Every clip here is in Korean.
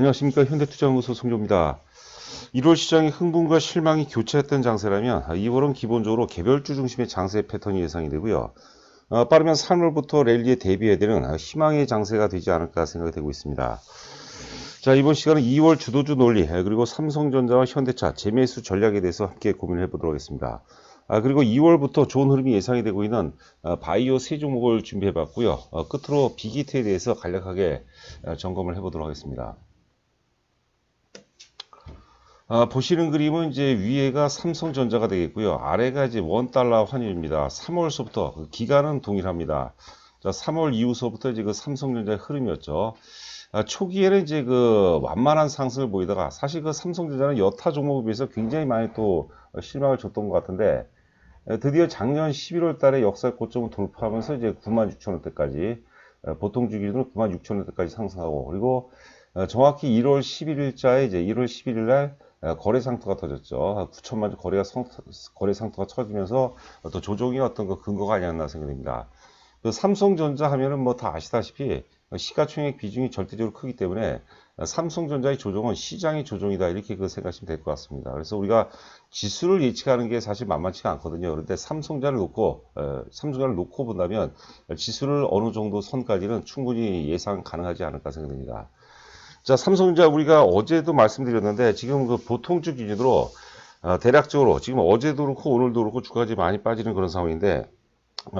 안녕하십니까. 현대투자연구소 송조입니다. 1월 시장의 흥분과 실망이 교차했던 장세라면 2월은 기본적으로 개별주 중심의 장세 패턴이 예상이 되고요. 빠르면 3월부터 랠리에 대비해야 되는 희망의 장세가 되지 않을까 생각이 되고 있습니다. 자, 이번 시간은 2월 주도주 논리 그리고 삼성전자와 현대차 재매수 전략에 대해서 함께 고민을 해보도록 하겠습니다. 그리고 2월부터 좋은 흐름이 예상이 되고 있는 바이오 세 종목을 준비해봤고요. 끝으로 빅히트에 대해서 간략하게 점검을 해보도록 하겠습니다. 보시는 그림은 이제 위에가 삼성전자가 되겠고요. 아래가 이제 $1 환율입니다. 3월서부터 그 기간은 동일합니다. 자, 3월 이후서부터 이제 그 삼성전자의 흐름이었죠. 초기에는 이제 그 완만한 상승을 보이다가 사실 그 삼성전자는 여타 종목에 비해서 굉장히 많이 또 실망을 줬던 것 같은데 드디어 작년 11월 달에 역사 고점을 돌파하면서 이제 96,000원대까지 보통 주기준으로 96,000원대까지 상승하고 그리고 정확히 1월 11일자에 이제 1월 11일 날 거래 상투가 터졌죠. 9천만 주 거래 상투가 터지면서 또 조정이 어떤 그 근거가 아니었나 생각됩니다. 그 삼성전자 하면은 뭐 다 아시다시피 시가총액 비중이 절대적으로 크기 때문에 삼성전자의 조정은 시장의 조정이다 이렇게 그 생각하시면 될 것 같습니다. 그래서 우리가 지수를 예측하는 게 사실 만만치가 않거든요. 그런데 삼성전자를 놓고 본다면 지수를 어느 정도 선까지는 충분히 예상 가능하지 않을까 생각됩니다. 자, 삼성전자 우리가 어제도 말씀드렸는데 지금 그 보통주 기준으로 대략적으로 지금 어제도 그렇고 오늘도 그렇고 주가가 많이 빠지는 그런 상황인데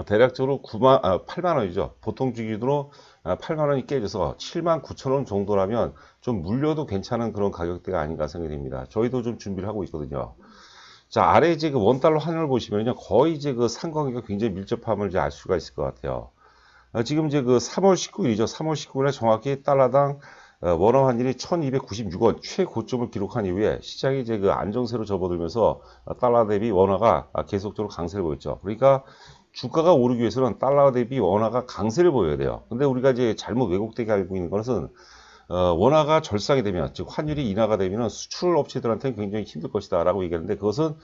대략적으로 8만 원이죠. 보통주 기준으로 8만 원이 깨져서 7만 9천 원 정도라면 좀 물려도 괜찮은 그런 가격대가 아닌가 생각이 됩니다. 저희도 좀 준비를 하고 있거든요. 자, 아래 이제 그 $1 환율을 보시면요. 거의 이제 그 상관계가 굉장히 밀접함을 이제 알 수가 있을 것 같아요. 지금 이제 그 3월 19일이죠. 3월 19일에 정확히 달러당 원화 환율이 1296원 최고점을 기록한 이후에 시장이 이제 그 안정세로 접어들면서 달러 대비 원화가 계속적으로 강세를 보였죠. 그러니까 주가가 오르기 위해서는 달러 대비 원화가 강세를 보여야 돼요. 근데 우리가 이제 잘못 왜곡되게 알고 있는 것은 원화가 절상이 되면, 즉 환율이 인하가 되면 수출 업체들한테는 굉장히 힘들 것이다 라고 얘기하는데 그것은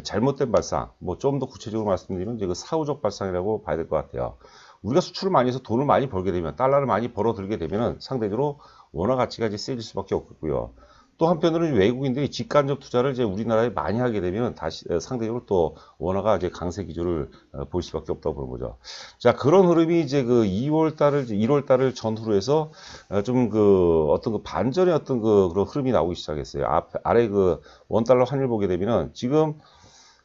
잘못된 발상, 뭐 좀 더 구체적으로 말씀드리면 이제 그 사후적 발상이라고 봐야 될 것 같아요. 우리가 수출을 많이 해서 돈을 많이 벌게 되면, 달러를 많이 벌어들게 되면 상대적으로 원화 가치가 이제 세질 수밖에 없겠고요. 또 한편으로는 외국인들이 직간접 투자를 이제 우리나라에 많이 하게 되면 다시 상대적으로 또 원화가 이제 강세 기조를 볼 수밖에 없다고 보는 거죠. 자, 그런 흐름이 이제 그 1월 달을 전후로 해서 좀 그 어떤 그 반전의 어떤 그런 흐름이 나오기 시작했어요. 아래 그 $1 환율 보게 되면은 지금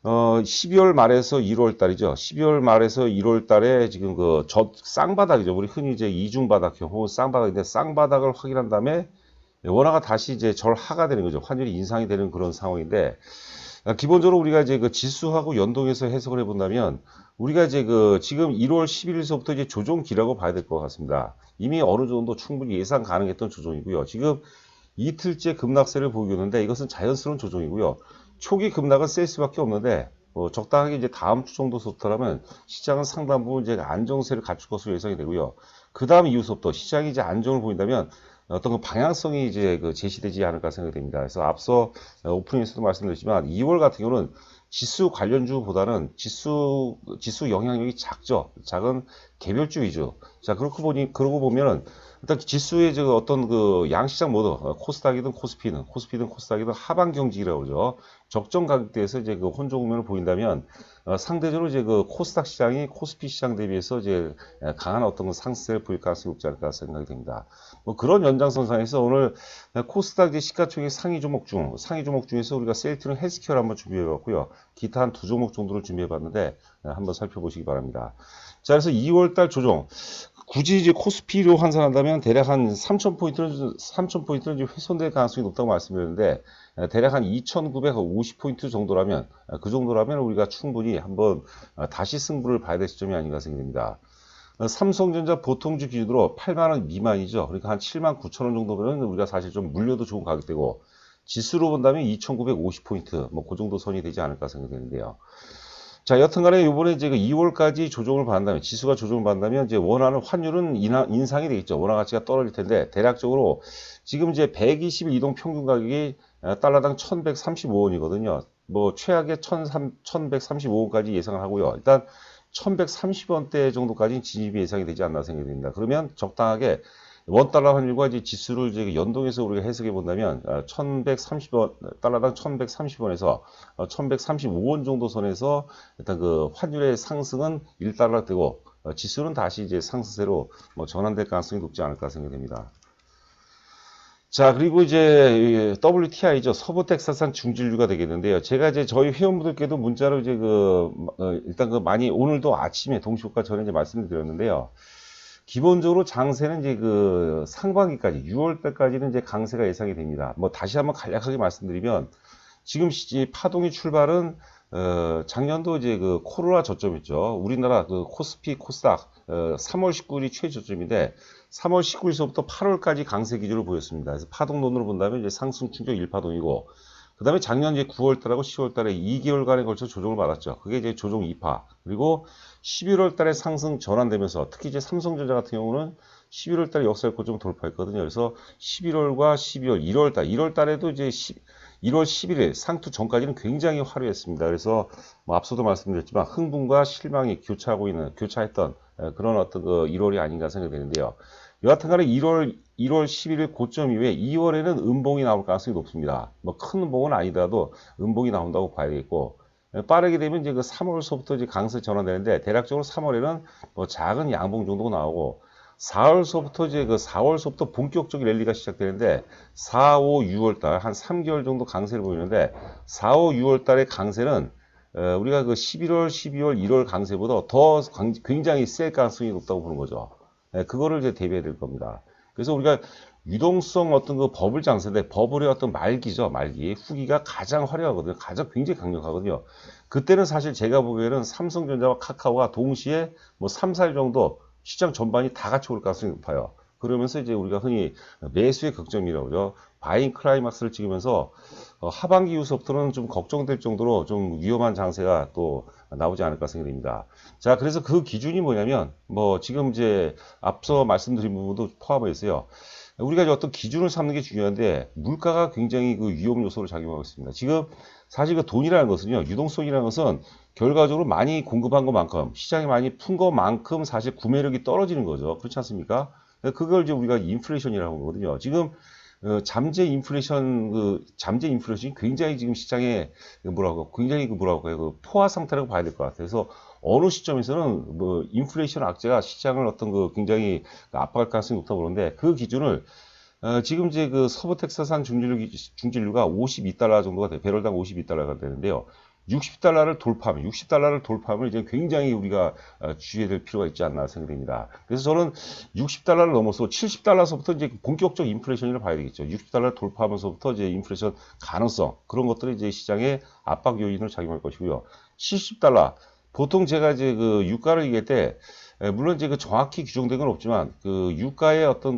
12월 말에서 1월 달이죠. 12월 말에서 1월 달에 지금 그 쌍바닥이죠. 우리 흔히 이제 이중바닥형 혹은 쌍바닥인데 쌍바닥을 확인한 다음에 원화가 다시 이제 절하가 되는 거죠. 환율이 인상이 되는 그런 상황인데 기본적으로 우리가 이제 그 지수하고 연동해서 해석을 해본다면 우리가 이제 그 지금 1월 11일서부터 이제 조정기라고 봐야 될 것 같습니다. 이미 어느 정도 충분히 예상 가능했던 조정이고요. 지금 이틀째 급락세를 보이고 있는데 이것은 자연스러운 조정이고요. 초기 급락은 셀 수밖에 없는데 적당하게 이제 다음 주 정도부터라면 시장은 상당 부분 이제 안정세를 갖출 것으로 예상이 되고요. 그 다음 이후부터 시장이 이제 안정을 보인다면 어떤 그 방향성이 이제 그 제시되지 않을까 생각됩니다. 그래서 앞서 오프닝에서도 말씀드렸지만 2월 같은 경우는 지수 관련주보다는 지수 영향력이 작은 개별주 위주. 자, 그러고 보면은 일단 지수의 저 어떤 그 양시장 모드, 코스닥이든 코스피든 코스닥이든 하방 경직이라고 그러죠. 적정 가격대에서 이제 그 혼조 국면을 보인다면 상대적으로 이제 그 코스닥 시장이 코스피 시장 대비해서 이제 강한 어떤 상승세를 보일 가능성이 높지 않을까 생각이 됩니다. 뭐 그런 연장선상에서 오늘 코스닥 이제 시가총액 상위 종목 중에서 우리가 셀트리온 헬스케어를 한번 준비해봤고요. 기타 한 두 종목 정도를 준비해봤는데 한번 살펴보시기 바랍니다. 자, 그래서 2월달 조정. 굳이 이제 코스피로 환산한다면 대략 한 3,000포인트는 이제 훼손될 가능성이 높다고 말씀드렸는데 대략 한 2,950포인트 정도라면 그 정도라면 우리가 충분히 한번 다시 승부를 봐야 될 시점이 아닌가 생각됩니다. 삼성전자 보통주 기준으로 8만 원 미만이죠. 그러니까 한 7만 9천 원 정도면 우리가 사실 좀 물려도 좋은 가격대고 지수로 본다면 2,950포인트 뭐 그 정도 선이 되지 않을까 생각되는데요. 자, 여튼간에 이번에 이제 그 2월까지 조정을 받는다면, 지수가 조정을 받는다면, 이제 원하는 환율은 인상이 되겠죠. 원화 가치가 떨어질 텐데, 대략적으로 지금 이제 120일 이동 평균 가격이 달러당 1,135원이거든요. 뭐, 최악의 1,135원까지 예상을 하고요. 일단, 1,130원대 정도까지 진입이 예상이 되지 않나 생각이 됩니다. 그러면 적당하게 원달러 환율과 이제 지수를 이제 연동해서 우리가 해석해 본다면 1130원, 달러당 1130원에서 1135원 정도 선에서 일단 그 환율의 상승은 1달러 되고 지수는 다시 이제 상승세로 뭐 전환될 가능성이 높지 않을까 생각됩니다. 자, 그리고 이제 WTI죠. 서부 텍사스산 중진류가 되겠는데요. 제가 이제 저희 회원분들께도 문자로 이제 일단 많이 오늘도 아침에 동시효과 전에 이제 말씀을 드렸는데요. 기본적으로 장세는 이제 상반기까지 6월 달까지는 이제 강세가 예상이 됩니다. 뭐 다시 한번 간략하게 말씀드리면 지금 파동의 출발은 작년도 이제 코로나 저점이죠. 우리나라 코스피 코스닥 3월 19일이 최저점인데 3월 19일서부터 8월까지 강세 기조를 보였습니다. 그래서 파동론으로 본다면 이제 상승 충격 1파동이고 그 다음에 작년 이제 9월달하고 10월달에 2개월간에 걸쳐 조정을 받았죠. 그게 이제 조정 2파. 그리고 11월달에 상승 전환되면서 특히 이제 삼성전자 같은 경우는 11월달에 역사의 고점 돌파했거든요. 그래서 11월과 12월, 1월달, 1월달에도 이제 1월 11일 상투 전까지는 굉장히 화려했습니다. 그래서 뭐 앞서도 말씀드렸지만 흥분과 실망이 교차했던 그런 어떤 1월이 아닌가 생각되는데요. 여하튼 간에 1월 11일 고점 이후에 2월에는 음봉이 나올 가능성이 높습니다. 뭐 큰 음봉은 아니더라도 음봉이 나온다고 봐야 되겠고, 빠르게 되면 이제 3월서부터 이제 강세 전환되는데, 대략적으로 3월에는 뭐 작은 양봉 정도가 나오고, 4월서부터 이제 4월서부터 본격적인 랠리가 시작되는데, 4, 5, 6월 달, 한 3개월 정도 강세를 보이는데, 4, 5, 6월 달의 강세는 우리가 11월, 12월, 1월 강세보다 더 굉장히 셀 가능성이 높다고 보는 거죠. 그거를 이제 대비해야 될 겁니다. 그래서 우리가 유동성 어떤 버블 장세인데 버블의 어떤 말기죠. 말기. 후기가 가장 화려하거든요. 가장 굉장히 강력하거든요. 그때는 사실 제가 보기에는 삼성전자와 카카오가 동시에 뭐 3, 4일 정도 시장 전반이 다 같이 올 가능성이 높아요. 그러면서 이제 우리가 흔히 매수의 극점이라고 그러죠. 바잉 클라이막스를 찍으면서 하반기 이후부터는 좀 걱정될 정도로 좀 위험한 장세가 또 나오지 않을까 생각됩니다. 자, 그래서 그 기준이 뭐냐면 뭐 지금 이제 앞서 말씀드린 부분도 포함되어 있어요. 우리가 이제 어떤 기준을 삼는 게 중요한데 물가가 굉장히 위험 요소로 작용하고 있습니다. 지금 사실 돈이라는 것은요, 유동성이라는 것은 결과적으로 많이 공급한 것만큼 시장이 많이 푼 것만큼 사실 구매력이 떨어지는 거죠. 그렇지 않습니까? 그걸 이제 우리가 인플레이션이라고 하거든요. 지금 잠재 인플레이션이 굉장히 지금 시장에 굉장히 포화 상태라고 봐야 될 것 같아요. 그래서 어느 시점에서는 뭐 인플레이션 악재가 시장을 어떤 굉장히 압박할 가능성이 높다고 그러는데 그 기준을 지금 이제 서부 텍사스산 중진류가 52달러 정도가 돼, 배럴당 52달러가 되는데요. 60달러를 돌파하면 이제 굉장히 우리가 주의해야 될 필요가 있지 않나 생각됩니다. 그래서 저는 60달러를 넘어서 70달러서부터 이제 본격적 인플레이션을 봐야 되겠죠. 60달러를 돌파하면서부터 이제 인플레이션 가능성, 그런 것들이 이제 시장의 압박 요인으로 작용할 것이고요. 70달러. 보통 제가 이제 유가를 얘기할 때, 물론 이제 정확히 규정된 건 없지만, 유가의 어떤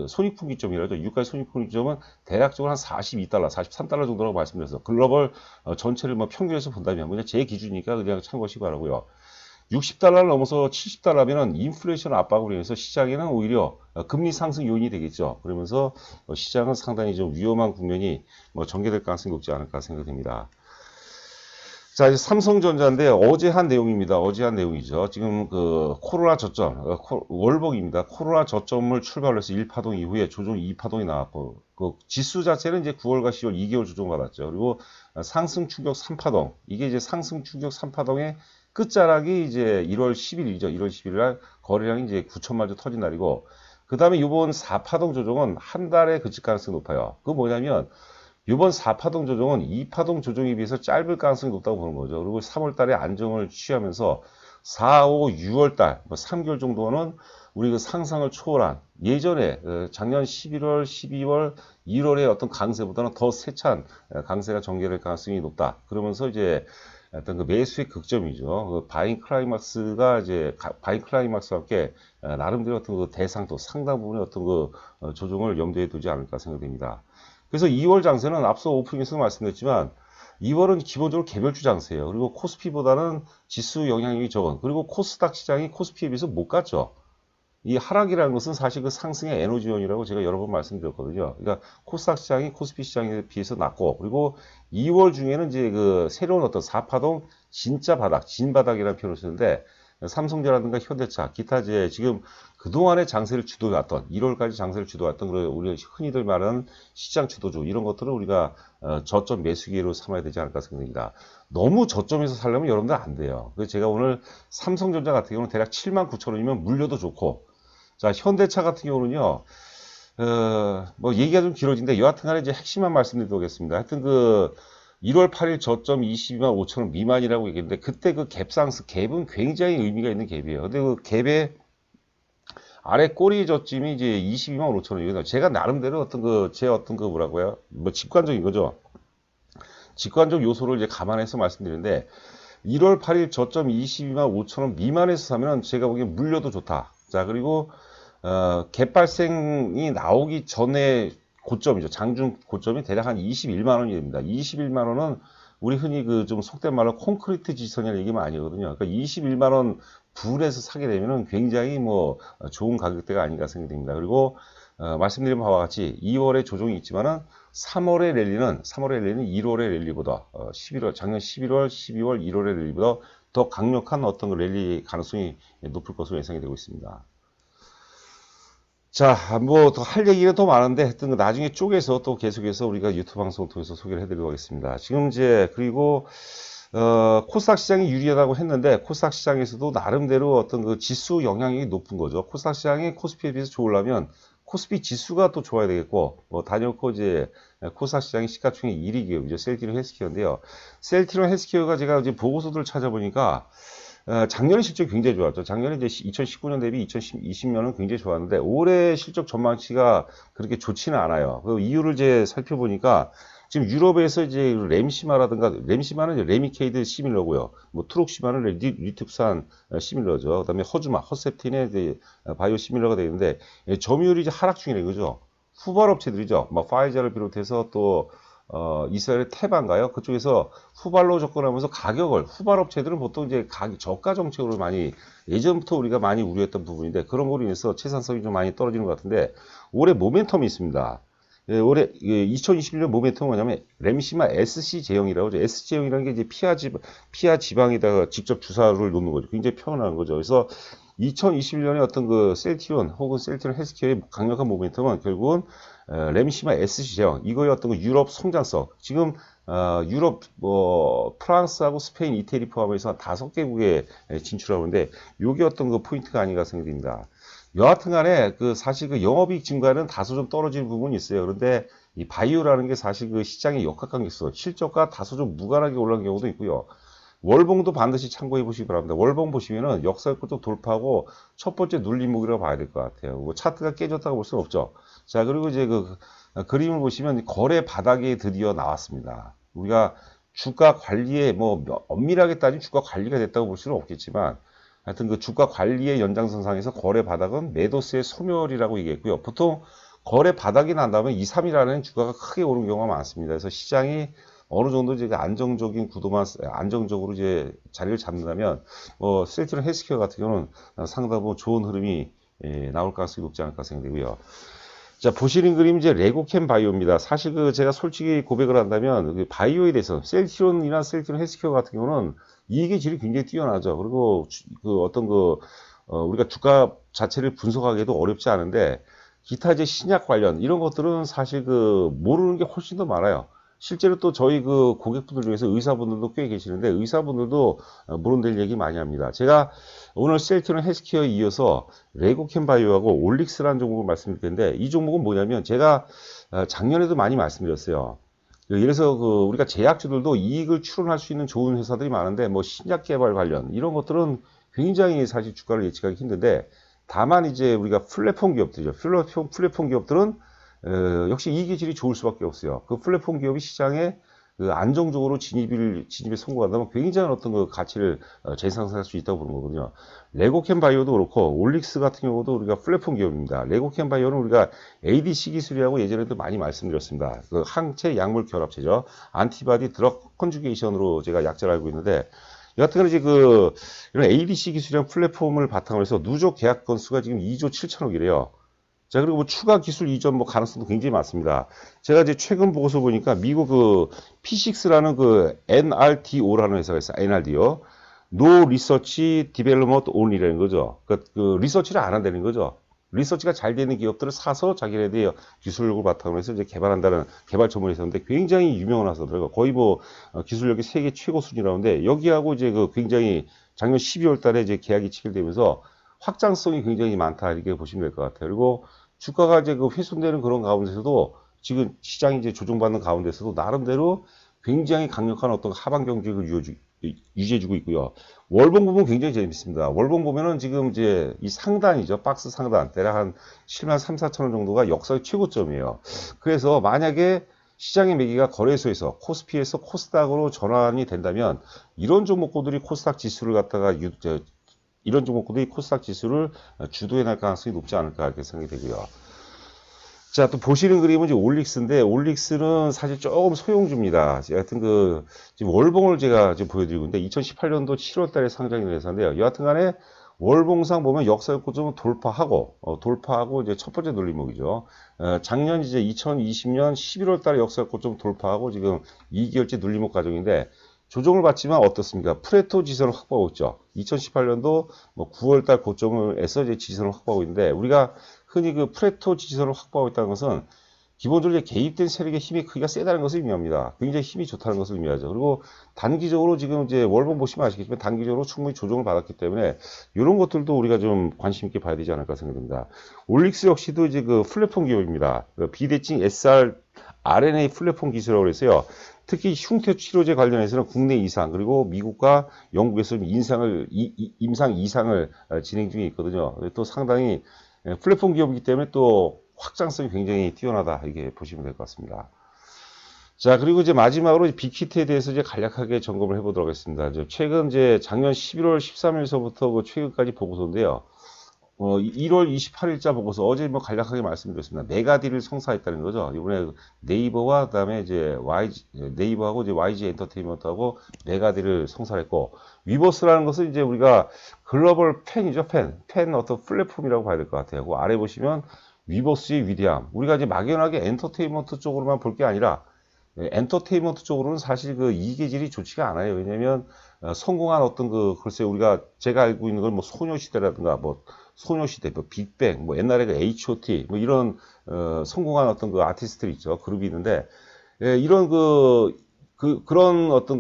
손익분기점이라죠. 유가의 손익분기점은 대략적으로 한 42달러, 43달러 정도라고 말씀드렸어요. 글로벌 전체를 뭐 평균해서 본다면, 그냥 제 기준이니까 그냥 참고하시기 바라고요. 60달러를 넘어서 70달러면은 인플레이션 압박으로 인해서 시장에는 오히려 금리 상승 요인이 되겠죠. 그러면서 시장은 상당히 좀 위험한 국면이 뭐 전개될 가능성이 높지 않을까 생각됩니다. 자, 이제 삼성전자인데 어제 한 내용입니다. 어제 한 내용이죠. 지금 코로나 저점, 월봉입니다. 코로나 저점을 출발로 해서 1파동 이후에 조정 2파동이 나왔고, 지수 자체는 이제 9월과 10월 2개월 조정받았죠. 그리고 상승 충격 3파동. 이게 이제 상승 충격 3파동의 끝자락이 이제 1월 10일이죠. 1월 11일 날 거래량이 이제 9천만 주 터진 날이고, 그 다음에 이번 4파동 조정은 한 달에 그칠 가능성이 높아요. 그거 뭐냐면, 이번 4파동 조정은 2파동 조정에 비해서 짧을 가능성이 높다고 보는 거죠. 그리고 3월 달에 안정을 취하면서 4, 5, 6월 달, 뭐 3개월 정도는 우리 상상을 초월한 예전에 작년 11월, 12월, 1월의 어떤 강세보다는 더 세찬 강세가 전개될 가능성이 높다. 그러면서 이제 어떤 매수의 극점이죠. 바잉 클라이막스와 함께 나름대로 어떤 대상도 상당 부분의 어떤 조정을 염두에 두지 않을까 생각됩니다. 그래서 2월 장세는 앞서 오프닝에서 말씀드렸지만 2월은 기본적으로 개별주 장세예요. 그리고 코스피보다는 지수 영향력이 적은, 그리고 코스닥 시장이 코스피에 비해서 못 갔죠. 이 하락이라는 것은 사실 상승의 에너지원이라고 제가 여러 번 말씀드렸거든요. 그러니까 코스닥 시장이 코스피 시장에 비해서 낮고, 그리고 2월 중에는 이제 새로운 어떤 4파동 진짜 바닥, 진바닥이라는 표현을 쓰는데, 삼성전자라든가 현대차, 기타 이제 지금 그동안의 장세를 주도해왔던 1월까지 장세를 주도해왔던 그런 우리 흔히들 말하는 시장 주도주 이런 것들을 우리가 저점 매수기로 삼아야 되지 않을까 생각합니다. 너무 저점에서 살려면 여러분들 안 돼요. 그래서 제가 오늘 삼성전자 같은 경우는 대략 79,000원이면 물려도 좋고, 자 현대차 같은 경우는요. 뭐 얘기가 좀 길어진데 여하튼간에 이제 핵심만 말씀드리겠습니다. 하여튼 그 1월 8일 저점 22만 5천원 미만이라고 얘기했는데 그때 그 갭은 굉장히 의미가 있는 갭이에요. 근데 그 갭의 아래 꼬리 저점이 이제 22만 5천원이거든요. 제가 나름대로 어떤 제 뭐라고요? 뭐 직관적인 거죠. 직관적 요소를 이제 감안해서 말씀드리는데 1월 8일 저점 22만 5천원 미만에서 사면 제가 보기엔 물려도 좋다. 자, 그리고 갭 발생이 나오기 전에 고점이죠. 장중 고점이 대략 한 21만 원이 됩니다. 21만 원은 우리 흔히 그 좀 속된 말로 콘크리트 지선이라는 얘기만 아니거든요. 그러니까 21만 원 불에서 사게 되면은 굉장히 뭐 좋은 가격대가 아닌가 생각됩니다. 그리고 말씀드린 바와 같이 2월에 조정이 있지만은 3월의 랠리는 1월의 랠리보다 11월 작년 11월, 12월, 1월의 랠리보다 더 강력한 어떤 그 랠리 가능성이 높을 것으로 예상이 되고 있습니다. 자, 뭐 더 할 얘기는 더 많은데 하여튼 나중에 쪼개서 또 계속해서 우리가 유튜브 방송을 통해서 소개를 해드리도록 하겠습니다. 지금 이제 그리고 코스닥 시장이 유리하다고 했는데 코스닥 시장에서도 나름대로 어떤 그 지수 영향력이 높은 거죠. 코스닥 시장이 코스피에 비해서 좋으려면 코스피 지수가 또 좋아야 되겠고, 뭐 다녀놓고 이제 코스닥 시장이 시가총액 1위 기업이죠. 셀트리온 헬스케어인데요. 셀트리온 헬스케어가 제가 이제 보고서들을 찾아보니까 작년에 실적이 굉장히 좋았죠. 작년에 이제 2019년 대비 2020년은 굉장히 좋았는데 올해 실적 전망치가 그렇게 좋지는 않아요. 그 이유를 이제 살펴보니까 지금 유럽에서 이제 램시마라든가 램시마는 이제 레미케이드 시밀러고요. 뭐 트록시마는 리특산 시밀러죠. 그다음에 허셉틴의 이제 바이오 시밀러가 되는데 점유율이 이제 하락 중이래 그죠. 후발업체들이죠. 뭐 파이자를 비롯해서 또 이스라엘의 테반가요? 그쪽에서 후발로 접근하면서 가격을, 후발업체들은 보통 이제 저가 정책으로 많이, 예전부터 우리가 많이 우려했던 부분인데 그런 거로 인해서 채산성이 좀 많이 떨어지는 것 같은데 올해 모멘텀이 있습니다. 올해 2021년 모멘텀은 뭐냐면 램시마 SC 제형이라고 하죠. SC 제형이라는 게 이제 피하 지방에다가 직접 주사를 놓는 거죠. 굉장히 편안한 거죠. 그래서 2021년에 어떤 그 셀트리온 혹은 셀트리온 헬스케어의 강력한 모멘텀은 결국은 램시마 SC 제형 이거의 어떤 그 유럽 성장성 지금 유럽 뭐 프랑스하고 스페인, 이태리 포함해서 5개국에 진출하고 있는데 요게 어떤 그 포인트가 아닌가 생각됩니다. 여하튼간에 그 사실 그 영업이익 증가는 다소 좀 떨어지는 부분이 있어요. 그런데 이 바이오라는 게 사실 그 시장의 역학관계성 실적과 다소 좀 무관하게 올라간 경우도 있고요. 월봉도 반드시 참고해 보시기 바랍니다. 월봉 보시면은 역사적으로 돌파하고 첫 번째 눌림목이라고 봐야 될 것 같아요. 뭐 차트가 깨졌다고 볼 수는 없죠. 자, 그리고 이제 그 그림을 보시면 거래 바닥에 드디어 나왔습니다. 우리가 주가 관리에 뭐 엄밀하게 따지면 주가 관리가 됐다고 볼 수는 없겠지만 하여튼 그 주가 관리의 연장선상에서 거래 바닥은 매도세의 소멸이라고 얘기했고요. 보통 거래 바닥이 난 다음에 2, 3일 안에는 주가가 크게 오른 경우가 많습니다. 그래서 시장이 어느 정도 이제 안정적인 구도만 안정적으로 이제 자리를 잡는다면 셀트리온 헬스케어 같은 경우는 상당히 좋은 흐름이 나올 가능성이 높지 않을까 생각되고요. 자, 보시는 그림 이제 레고캠 바이오입니다. 사실 그 제가 솔직히 고백을 한다면 그 바이오에 대해서 셀트리온이나 셀트리온 헬스케어 같은 경우는 이익의 질이 굉장히 뛰어나죠. 그리고 그 어떤 우리가 주가 자체를 분석하기도 어렵지 않은데 기타 이제 신약 관련 이런 것들은 사실 모르는 게 훨씬 더 많아요. 실제로 또 저희 그 고객분들 중에서 의사분들도 꽤 계시는데 의사분들도 모르는 얘기 많이 합니다. 제가 오늘 셀트리온 헬스케어에 이어서 레고캠 바이오하고 올릭스라는 종목을 말씀드릴 텐데 이 종목은 뭐냐면 제가 작년에도 많이 말씀드렸어요. 예를 들어서 우리가 제약주들도 이익을 추론할 수 있는 좋은 회사들이 많은데 뭐 신약 개발 관련 이런 것들은 굉장히 사실 주가를 예측하기 힘든데 다만 이제 우리가 플랫폼 기업들이죠. 플랫폼 기업들은 역시 이익의 질이 좋을 수밖에 없어요. 그 플랫폼 기업이 시장에 안정적으로 진입에 성공한다면 굉장한 어떤 그 가치를 재상승할 수 있다고 보는 거거든요. 레고캠 바이오도 그렇고 올릭스 같은 경우도 우리가 플랫폼 기업입니다. 레고캠 바이오는 우리가 ADC 기술이라고 예전에도 많이 말씀드렸습니다. 그 항체 약물 결합체죠. 안티바디 드럭 컨주게이션으로 제가 약자를 알고 있는데 여하튼 이제 이런 ADC 기술이랑 플랫폼을 바탕으로 해서 누적 계약 건수가 지금 2조 7천억이래요. 자, 그리고 뭐 추가 기술 이전 가능성도 굉장히 많습니다. 제가 이제 최근 보고서 보니까 미국 P6라는 NRDO라는 회사가 있어요. NRDO. No research development only라는 거죠. 그 리서치를 안 한다는 거죠. 리서치가 잘 되는 기업들을 사서 자기네들이 기술력을 바탕으로 해서 이제 개발한다는 개발 전문회사인데 굉장히 유명한 회사더라고요. 거의 뭐 기술력이 세계 최고 수준이라는데 여기하고 이제 그 굉장히 작년 12월 달에 이제 계약이 체결되면서 확장성이 굉장히 많다 이렇게 보시면 될 것 같아요. 그리고 주가가 이제 그 훼손되는 그런 가운데서도 지금 시장이 이제 조정받는 가운데서도 나름대로 굉장히 강력한 어떤 하방 경직을 유지해주고 있고요. 월봉 부분 굉장히 재밌습니다. 월봉 보면은 지금 이제 이 상단이죠. 박스 상단. 대략 한 7만 3, 4천 원 정도가 역사의 최고점이에요. 그래서 만약에 시장의 매기가 거래소에서 코스피에서 코스닥으로 전환이 된다면 이런 종목들이 코스닥 지수를 갖다가 이런 종목들이 코스닥 지수를 주도해 날 가능성이 높지 않을까 이렇게 생각이 되고요. 자, 또 보시는 그림은 이제 올릭스인데, 올릭스는 사실 조금 소형주입니다. 여하튼 지금 월봉을 제가 지금 보여드리고 있는데, 2018년도 7월 달에 상장이 된 회사인데요. 여하튼 간에 월봉상 보면 역사고점을 돌파하고 이제 첫 번째 눌림목이죠. 작년 이제 2020년 11월 달에 역사고점 돌파하고 지금 2개월째 눌림목 과정인데, 조정을 받지만 어떻습니까? 프레토 지선을 확보하고 있죠. 2018년도 뭐 9월 달 고점을 해서 이제 지선을 확보하고 있는데, 우리가 흔히 그 프레토 지지선을 확보하고 있다는 것은 기본적으로 개입된 세력의 힘이 크기가 세다는 것을 의미합니다. 굉장히 힘이 좋다는 것을 의미하죠. 그리고 단기적으로 지금 이제 월봉 보시면 아시겠지만 단기적으로 충분히 조정을 받았기 때문에 이런 것들도 우리가 좀 관심 있게 봐야 되지 않을까 생각됩니다. 올릭스 역시도 이제 그 플랫폼 기업입니다. 비대칭 SR RNA 플랫폼 기술이라고 해서요. 특히 흉터 치료제 관련해서는 국내 이상 그리고 미국과 영국에서 임상 이상을 진행 중에 있거든요. 또 상당히 플랫폼 기업이기 때문에 또 확장성이 굉장히 뛰어나다 이게 보시면 될 것 같습니다. 자, 그리고 이제 마지막으로 빅히트에 대해서 이제 간략하게 점검을 해보도록 하겠습니다. 최근 이제 작년 11월 13일서부터 그 최근까지 보고서인데요. 1월 28일자 보고서 어제 뭐 간략하게 말씀드렸습니다. 메가딜을 성사했다는 거죠. 이번에 네이버와 그다음에 이제 네이버하고 이제 YG 엔터테인먼트하고 메가딜을 성사했고 위버스라는 것은 이제 우리가 글로벌 팬이죠. 팬 어떤 플랫폼이라고 봐야 될 것 같아요. 그 아래 보시면 위버스의 위대함. 우리가 이제 막연하게 엔터테인먼트 쪽으로만 볼 게 아니라 엔터테인먼트 쪽으로는 사실 그 이계질이 좋지가 않아요. 왜냐면 성공한 어떤 글쎄 우리가 제가 알고 있는 걸 뭐 소녀시대라든가 뭐 소녀시대, 뭐 빅뱅, 뭐 옛날에 그 H.O.T, 뭐 이런 성공한 어떤 그 아티스트들이 있죠. 그룹이 있는데 이런 그런 어떤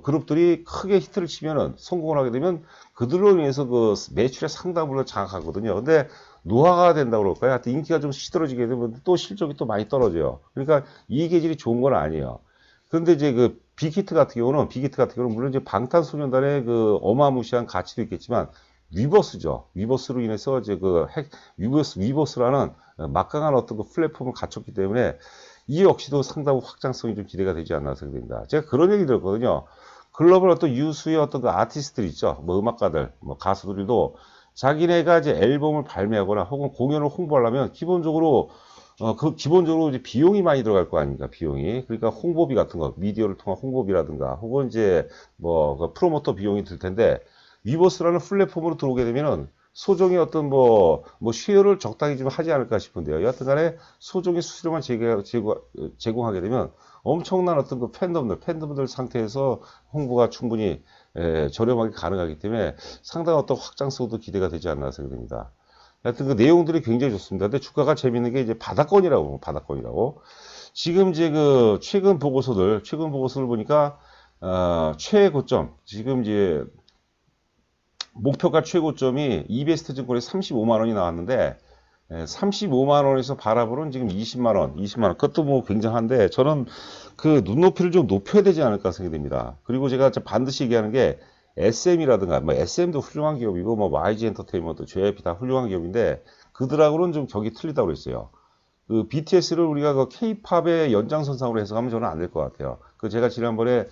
그룹들이 크게 히트를 치면은 성공을 하게 되면 그들로 인해서 그 매출의 상당부를 장악하거든요. 근데 노화가 된다고 그럴까요? 하여튼 인기가 좀 시들어지게 되면 또 실적이 또 많이 떨어져요. 그러니까 이 계질이 좋은 건 아니에요. 그런데 이제 빅히트 같은 경우는 물론 이제 방탄소년단의 그 어마무시한 가치도 있겠지만 위버스죠. 위버스로 인해서 이제 위버스라는 막강한 어떤 그 플랫폼을 갖췄기 때문에 이 역시도 상당히 확장성이 좀 기대가 되지 않나 생각됩니다. 제가 그런 얘기 들었거든요. 글로벌 어떤 유수의 어떤 그 아티스트들 있죠. 뭐 음악가들, 뭐 가수들도 자기네가 이제 앨범을 발매하거나 혹은 공연을 홍보하려면 기본적으로 기본적으로 이제 비용이 많이 들어갈 거 아닙니까? 비용이. 그러니까 홍보비 같은 거, 미디어를 통한 홍보비라든가 혹은 이제 뭐 프로모터 비용이 들 텐데 위버스라는 플랫폼으로 들어오게 되면은 소정의 어떤 쉐어를 적당히 좀 하지 않을까 싶은데요. 여하튼 간에 소정의 수수료만 제공하게 되면 엄청난 어떤 그 팬덤들 상태에서 홍보가 충분히 저렴하게 가능하기 때문에 상당한 어떤 확장성도 기대가 되지 않나 생각됩니다. 하여튼 그 내용들이 굉장히 좋습니다. 근데 주가가 재밌는 게 이제 바닥권이라고. 지금 이제 최근 보고서를 보니까, 최고점, 지금 이제 목표가 최고점이 이베스트 증권에 35만 원이 나왔는데 35만 원에서 바라보는 지금 20만 원. 그것도 뭐 굉장한데 저는 그 눈높이를 좀 높여야 되지 않을까 생각이 됩니다. 그리고 제가 반드시 얘기하는 게 SM이라든가 뭐 SM도 훌륭한 기업이고 뭐 YG 엔터테인먼트, JYP 다 훌륭한 기업인데 그들하고는 좀 격이 틀리다고 그랬어요. 그 BTS를 우리가 그 K-팝의 연장선상으로 해석하면 저는 안 될 것 같아요. 제가 지난번에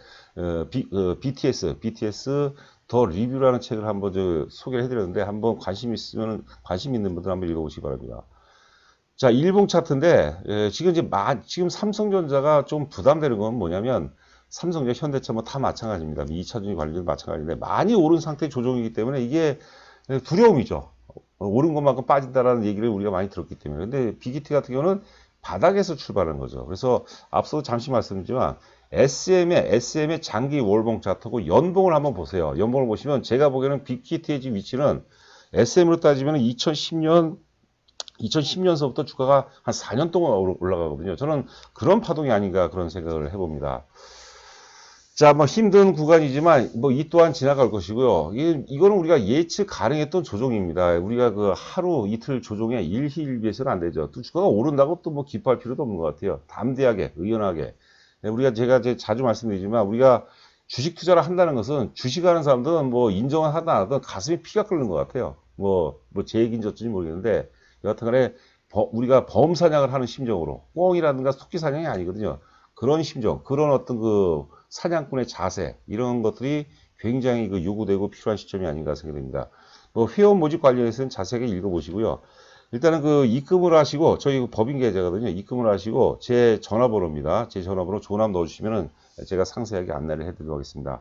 BTS 더 리뷰라는 책을 한번 소개를 해드렸는데 한번 관심 있는 분들 한번 읽어보시기 바랍니다. 자, 일봉 차트인데 지금 삼성전자가 좀 부담되는 건 뭐냐면 삼성전자, 현대차 뭐 다 마찬가지입니다. 2차전지 관련된 마찬가지인데 많이 오른 상태 조정이기 때문에 이게 두려움이죠. 오른 것만큼 빠진다라는 얘기를 우리가 많이 들었기 때문에. 근데 BT 같은 경우는 바닥에서 출발하는 거죠. 그래서 앞서 잠시 말씀드렸지만 SM의 장기 월봉 차트고 연봉을 한번 보세요. 연봉을 보시면 제가 보기에는 빅히트의 지금 위치는 SM으로 따지면 2010년서부터 주가가 한 4년 동안 올라가거든요. 저는 그런 파동이 아닌가 그런 생각을 해봅니다. 자, 뭐 힘든 구간이지만 뭐 이 또한 지나갈 것이고요. 이거는 우리가 예측 가능했던 조정입니다. 우리가 그 하루 이틀 조정에 일희일비해서는 안 되죠. 또 주가가 오른다고 또 뭐 기뻐할 필요도 없는 것 같아요. 담대하게, 의연하게. 제가 자주 말씀드리지만 우리가 주식 투자를 한다는 것은 주식하는 사람들은 뭐 인정을 하든 안 하든 가슴에 피가 끓는 것 같아요. 제 얘기인지 어쩐지 모르겠는데 여하튼간에 우리가 범사냥을 하는 심정으로 꿩이라든가 토끼 사냥이 아니거든요. 그런 심정, 그런 어떤 그 사냥꾼의 자세 이런 것들이 굉장히 그 요구되고 필요한 시점이 아닌가 생각됩니다. 회원 모집 관련해서는 자세하게 읽어보시고요. 일단은 그 입금을 하시고 저희 법인 계좌거든요. 입금을 하시고 제 전화번호입니다. 제 전화번호 조남 넣어주시면은 제가 상세하게 안내를 해드리도록 하겠습니다.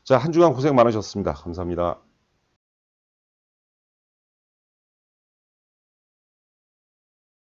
자, 한 주간 고생 많으셨습니다. 감사합니다.